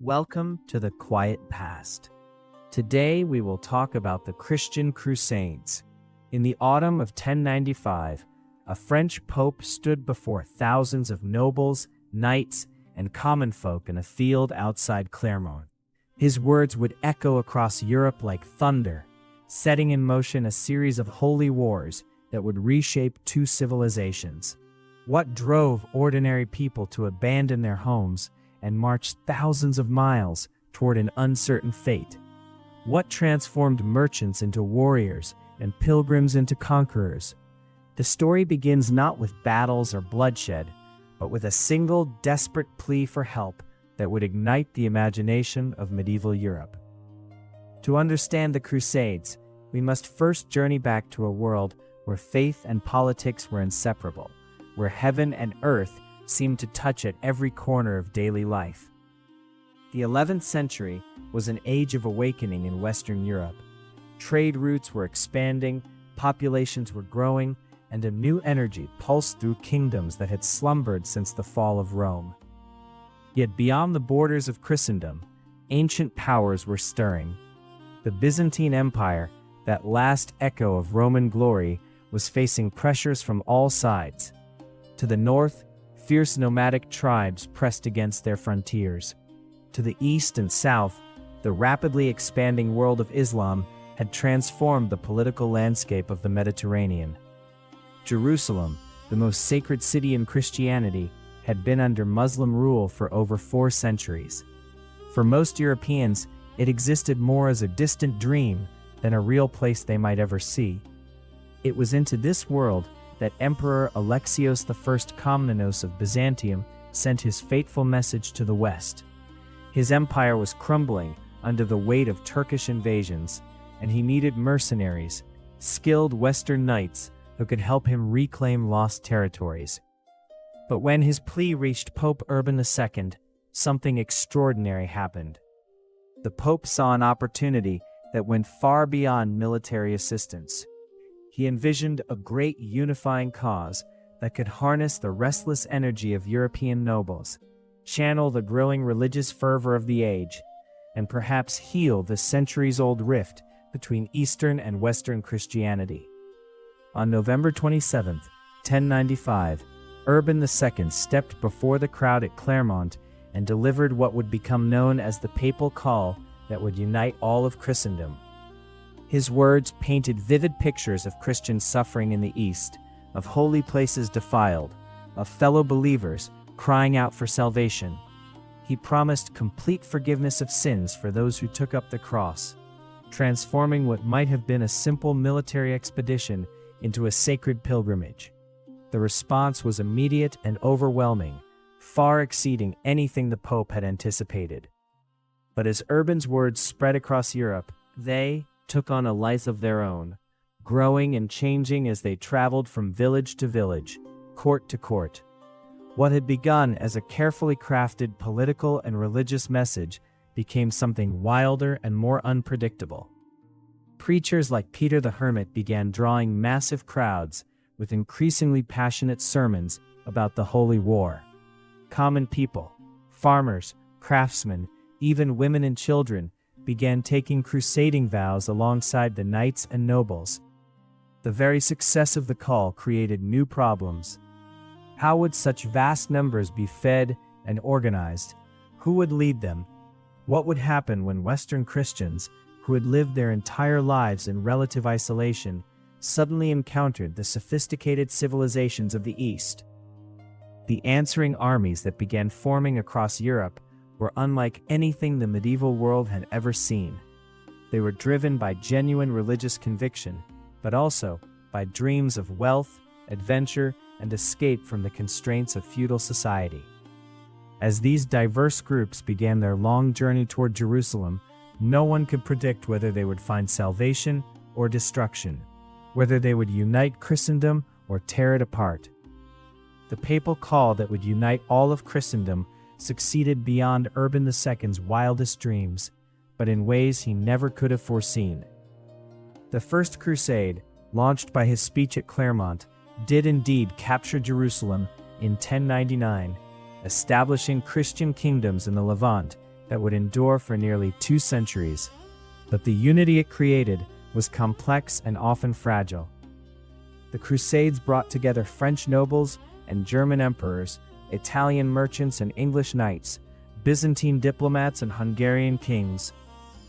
Welcome to the Quiet Past. Today we will talk about the Christian Crusades. In the autumn of 1095, a French pope stood before thousands of nobles, knights, and common folk in a field outside Clermont. His words would echo across Europe like thunder, setting in motion a series of holy wars that would reshape two civilizations. What drove ordinary people to abandon their homes and march thousands of miles toward an uncertain fate? What transformed merchants into warriors and pilgrims into conquerors? The story begins not with battles or bloodshed, but with a single desperate plea for help that would ignite the imagination of medieval Europe. To understand the Crusades, we must first journey back to a world where faith and politics were inseparable, where heaven and earth seemed to touch at every corner of daily life. The 11th century was an age of awakening in Western Europe. Trade routes were expanding, populations were growing, and a new energy pulsed through kingdoms that had slumbered since the fall of Rome. Yet beyond the borders of Christendom, ancient powers were stirring. The Byzantine Empire, that last echo of Roman glory, was facing pressures from all sides. To the north, fierce nomadic tribes pressed against their frontiers. To the east and south, the rapidly expanding world of Islam had transformed the political landscape of the Mediterranean. Jerusalem, the most sacred city in Christianity, had been under Muslim rule for over 4 centuries. For most Europeans, it existed more as a distant dream than a real place they might ever see. It was into this world that Emperor Alexios I Komnenos of Byzantium sent his fateful message to the West. His empire was crumbling under the weight of Turkish invasions, and he needed mercenaries, skilled Western knights who could help him reclaim lost territories. But when his plea reached Pope Urban II, something extraordinary happened. The Pope saw an opportunity that went far beyond military assistance. He envisioned a great unifying cause that could harness the restless energy of European nobles, channel the growing religious fervor of the age, and perhaps heal the centuries-old rift between Eastern and Western Christianity. On November 27, 1095, Urban II stepped before the crowd at Clermont and delivered what would become known as the papal call that would unite all of Christendom. His words painted vivid pictures of Christian suffering in the East, of holy places defiled, of fellow believers crying out for salvation. He promised complete forgiveness of sins for those who took up the cross, transforming what might have been a simple military expedition into a sacred pilgrimage. The response was immediate and overwhelming, far exceeding anything the Pope had anticipated. But as Urban's words spread across Europe, they took on a life of their own, growing and changing as they traveled from village to village, court to court. What had begun as a carefully crafted political and religious message became something wilder and more unpredictable. Preachers like Peter the Hermit began drawing massive crowds with increasingly passionate sermons about the Holy War. Common people, farmers, craftsmen, even women and children began taking crusading vows alongside the knights and nobles. The very success of the call created new problems. How would such vast numbers be fed and organized? Who would lead them? What would happen when Western Christians, who had lived their entire lives in relative isolation, suddenly encountered the sophisticated civilizations of the East? The answering armies that began forming across Europe were unlike anything the medieval world had ever seen. They were driven by genuine religious conviction, but also by dreams of wealth, adventure, and escape from the constraints of feudal society. As these diverse groups began their long journey toward Jerusalem, no one could predict whether they would find salvation or destruction, whether they would unite Christendom or tear it apart. The papal call that would unite all of Christendom succeeded beyond Urban II's wildest dreams, but in ways he never could have foreseen. The First Crusade, launched by his speech at Clermont, did indeed capture Jerusalem in 1099, establishing Christian kingdoms in the Levant that would endure for nearly 2 centuries. But the unity it created was complex and often fragile. The Crusades brought together French nobles and German emperors, Italian merchants and English knights, Byzantine diplomats and Hungarian kings.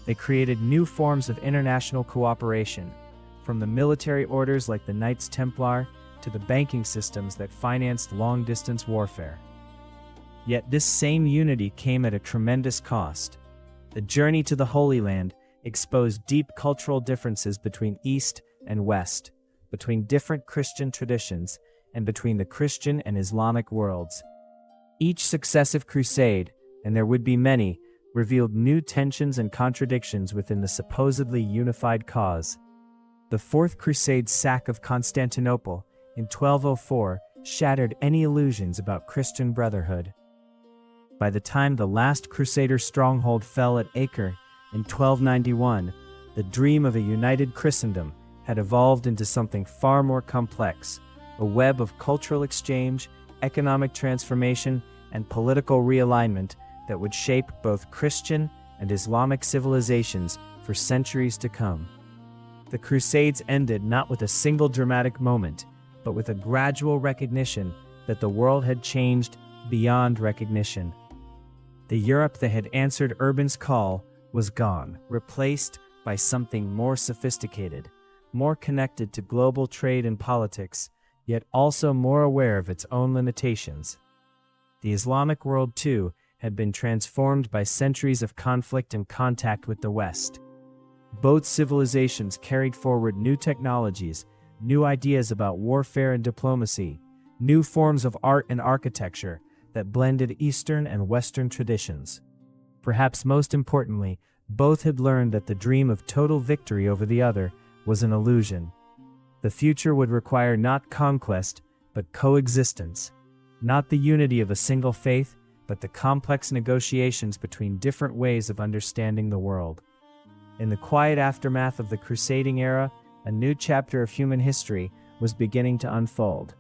They created new forms of international cooperation, from the military orders like the Knights Templar to the banking systems that financed long-distance warfare. Yet this same unity came at a tremendous cost. The journey to the Holy Land exposed deep cultural differences between East and West, between different Christian traditions, and between the Christian and Islamic worlds. Each successive crusade, and there would be many, revealed new tensions and contradictions within the supposedly unified cause. The Fourth Crusade's sack of Constantinople in 1204 shattered any illusions about Christian brotherhood. By the time the last Crusader stronghold fell at Acre in 1291, the dream of a united Christendom had evolved into something far more complex, a web of cultural exchange, economic transformation, and political realignment that would shape both Christian and Islamic civilizations for centuries to come. The Crusades ended not with a single dramatic moment, but with a gradual recognition that the world had changed beyond recognition. The Europe that had answered Urban's call was gone, replaced by something more sophisticated, more connected to global trade and politics, yet also more aware of its own limitations. The Islamic world, too, had been transformed by centuries of conflict and contact with the West. Both civilizations carried forward new technologies, new ideas about warfare and diplomacy, new forms of art and architecture that blended Eastern and Western traditions. Perhaps most importantly, both had learned that the dream of total victory over the other was an illusion. The future would require not conquest, but coexistence, not the unity of a single faith, but the complex negotiations between different ways of understanding the world. In the quiet aftermath of the crusading era, a new chapter of human history was beginning to unfold.